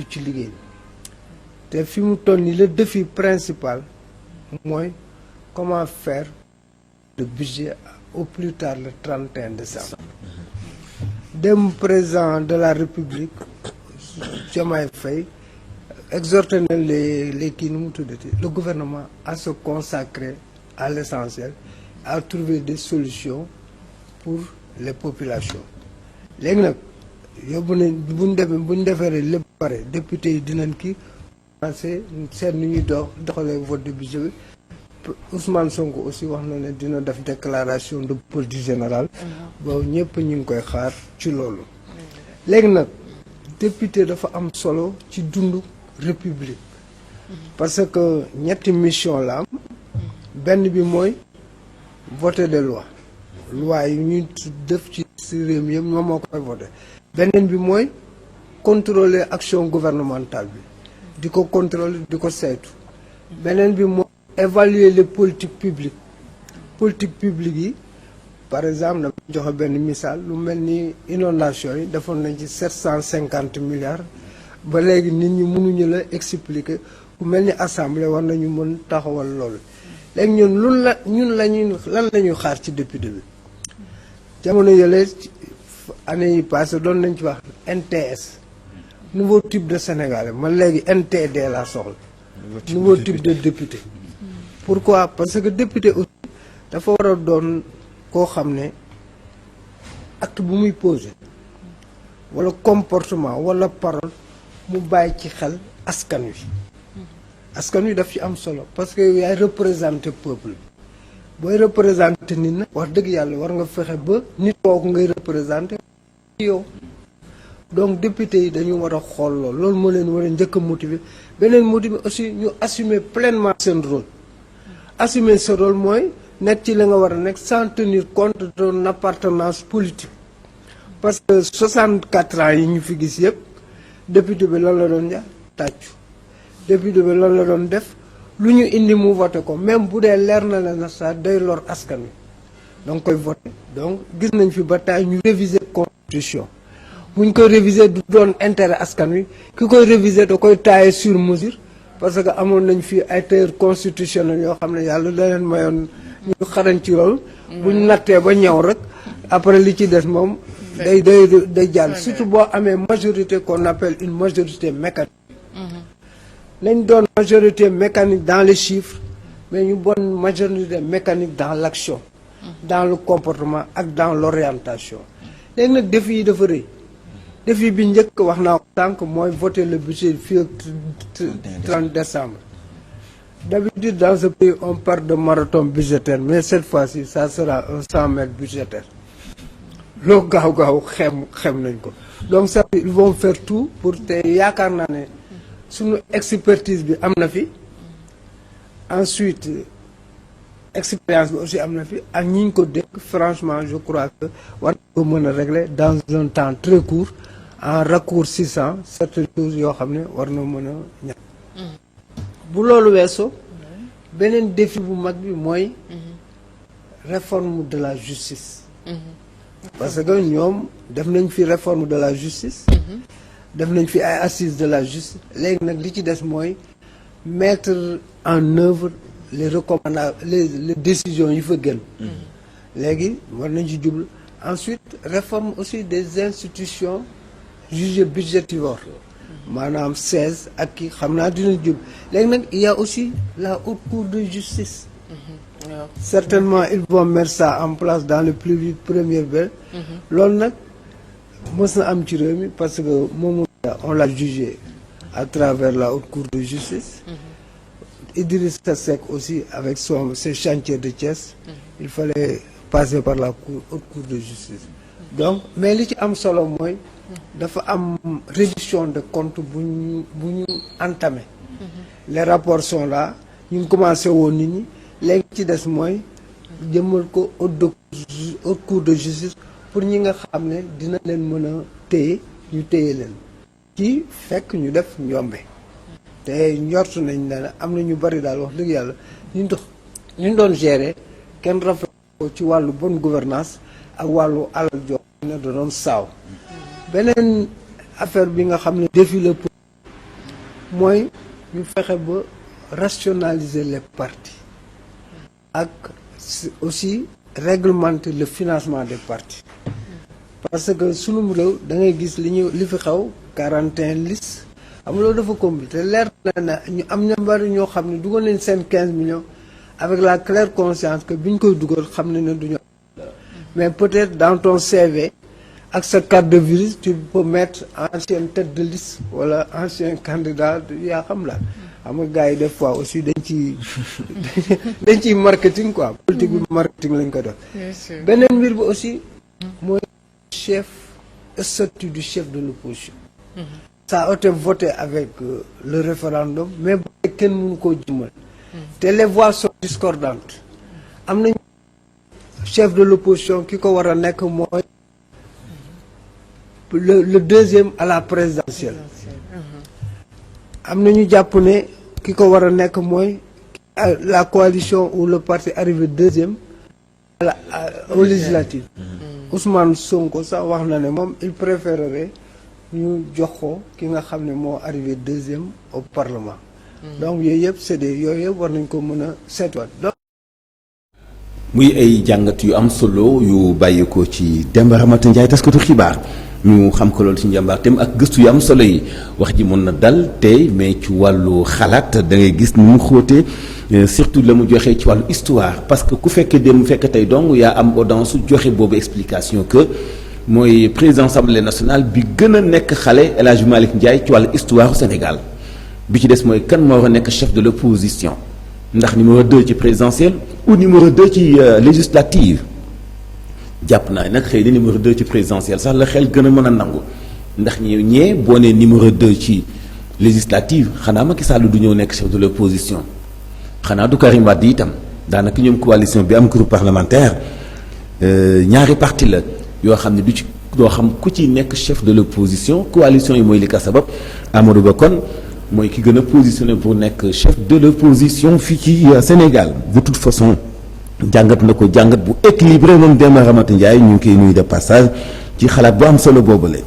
ci liggéey te fi mu toll nii le défi principal mooy comment faire le budget au plus tard le 31 décembre. Dem président de la République Diomaye Faye exhorté na les kii nu mu tuddati le gouvernement à se consacrer à l'essentiel, à trouver des solutions pour les populations. Léegi nag yóbbu nañ bu ñu defaree lépp pare député yi dinañ kii commencé seet nu ñuy doxalee vote de budget bi. Ousmane Sonko aussi wax na ne dina def déclaration de politique générale boobu ñëpp ñu ngi koy xaar ci loolu. Léegi nag député dafa am solo ci dundu république parce que ñetti mission la am. Benn bi mooy voter des lois yi ñuy def ci réew mi yëpp moom moo koy voter. Beneen bi mooy contrôler action gouvernementale bi di ko contrôler di ko saytu. Beneen bi mooy évaluer les politiques publiques yi par exemple dama joxe benn misaal lu mel ni inondation yi defoon nañ ci 750 milliards ba léegi nit ñi mënuñu la expliquer ku mel ni assemblée war nañu mën taxawal loolu. Léegi ñun lan la ñuy xaar ci député bi jamono yële année yi passé doon nañ ci wax NTS nouveau type de Sénégalais man léegi NTD laa soxla. nouveau type de député. Pourquoi? Parce que député aussi dafa war a doon koo xam ne acte bu muy posé wala comportement wala parole mu bàyyi ci xel askan wi daf ci am solo parce que yaay représenté peuple booy représenté nit na wax dëgg yàlla war nga fexe ba nit kooku ngay représenté yow. Donc député yi dañu war a xool loolu moo leen war a njëkk a motiver beneen motiver aussi ñu assumer pleinement seen rôle. Assumer ce rôle mooy nekk ci la nga war a nekk sans tenir compte de ton appartenance politique parce que 64 ans yi ñu fi gis yëpp député bi lan la doon ja tàccu député bi lan la doon def lu ñu indi mu voté ko même bu dee leer na la na sa day lor askan wi donc koy voté. Donc gis nañ fi ba tey ñu réviser constitution bu ñu koy réviser du doon intérêt askan wi ki koy réviser da koy tailler sur mesure. Parce que amoon nañ fi ay tailleurs constitutionnels yoo xam ne yàlla da leen mayoon ñu xarañ ci loolu. buñ nattee ba ñëw rek après li ci des moom. day jàll surtout boo amee majorité qu'on appelle une majorité mécanique. nañ doon majorité mécanique dans les chiffres mais ñu bon majorité mécanique dans l'action. dans le comportement ak dans l'orientation. léegi nag défi yi dafa rëy. défi bi njëkk wax naa ko tànk mooy voter le budget fii ak 30 décembre. D'habitude dans ce pays on parle de marathon budgétaire mais cette fois-ci ça sera un 100 mètres budgétaire. loo gaaw xem nañ ko. Donc ça ils vont faire tout pour te yaakaar naa ne suñu expertise bi am na fi. Ensuite expérience bi aussi am na fi ak ñi ñu ko dégg franchement je crois que war na ko mën a régler dans un temps très court. En raccourcissant certaines choses yoo xam ne war na mën a ñàkk. Bu loolu weesoo beneen défi bu mag bi mooy réforme de la justice. Parce que ñoom def nañ fi réforme de la justice. def nañ fi ay assises de la justice. Léegi nag li ci des mooy mettre en œuvre les recommandations les décisions yi fa gën. Léegi war nañ ci jublu ensuite réforme aussi des institutions. Juge budgétivore maanaam 16 ak ki xam naa dina jub léegi nag il y a aussi la haute cour de justice. Certainement ils vont mettre ça en place dans le plus vite première belle. Loolu nag mës na am ci réew mi parce que moom on l'a jugé à travers la haute cour de justice. Idrissa Seck aussi avec ses chantiers de Thiès. Il fallait passer par la haute cour de justice. Donc mais li ci am solo mooy. dafa am reddition de compte bu ñu entamé. Les rapports sont là ñu ngi commencé woon nit ñi léegi ci des mooy jëmal ko haute cour de justice pour ñi nga xam ne dina leen mën a téye ñu téye leen ci fekk ñu def njombe te njortu nañ ne am na ñu bari daal wax dëgg yàlla ñu doon gérer kenn rafet ko ci wàllu bonne gouvernance ak wàllu alal joo ne da doon saaw beneen affaire bi nga xam ne défi la mooy ñu fexe ba rationaliser les partis ak aussi réglementer le financement des partis parce que sunum réew da ngay gis li fi xaw 41 listes xam nga loolu dafa compliqué leer na ñu am na bari ñoo xam ne dugal nañ seen 15 millions avec la claire conscience que bi ñu koy dugal xam ne ne duñu mais peut-être dans ton CV ak sa carte de visite tu peux mettre ancienne tête de liste wala ancien candidat yaa xam la xam nga gars yi des fois aussi dañ ciy marketing quoi politique bi marketing lañ ko def beneen mbir bi aussi mooy statut du chef de l'opposition ça a été voté avec le référendum mais ba kenn mënu koo jëmmal te les voix sont discordantes am nañ chef de l'opposition ki ko war a nekk mooy le deuxième à la présidentielle am na ñu jàpp ne ki ko war a nekk mooy la coalition ou le parti arrivé deuxième aux législatives Ousmane Sonko sax wax na ne moom il préférerait ñu jox ko ki nga xam ne moo arrivé deuxième au parlement donc yooyu yëpp c'est des yooyu yëpp war nañ ko mën a seetwaat donc muy ay jàngat yu am solo yu bàyyi ko ci Demba Ramata Ndiaye taskatu xibaar ñu xam ko loolu ci njàmbaarteem ak gëstu yu am solo yi wax ji mën na dal tey mais ci wàllu xalaat da ngay gis ni mu xóotee surtout la mu joxe ci wàllu histoire parce que ku fekkee dem fekk tey donc yaa am audience joxe boobu explication que mooy président assemblée nationale bi gën a nekk xale El Hadj Malick Ndiaye ci wàllu histoire au Sénégal bi ci des mooy kan moo war a nekk chef de l'opposition ndax numéro 2 ci présidentielle ou numéro 2 ci législative jàpp naa nag xëy na numéro 2 ci présidentielle sax la xel gën a mën a nangu ndax ñee boo nee numéro 2 ci législative xanaa Macky Sall du ñëw nekk chef de l'opposition xanaa du Karim Wade itam daanaka ñoom coalition bi am groupe parlementaire ñaari parti la yoo xam ne du ci doo xam ku ci nekk chef de l'opposition coalition yi mooy li ka sabab Amadou Ba kon mooy ki gën a positionné pour nekk chef de l'opposition fii ci Sénégal de toute façon jàngat na ko jàngat bu équilibré moom Demba Ramata Ndiaye ñu ngi koy nuyu de passage ci xalaat bu am solo boobule.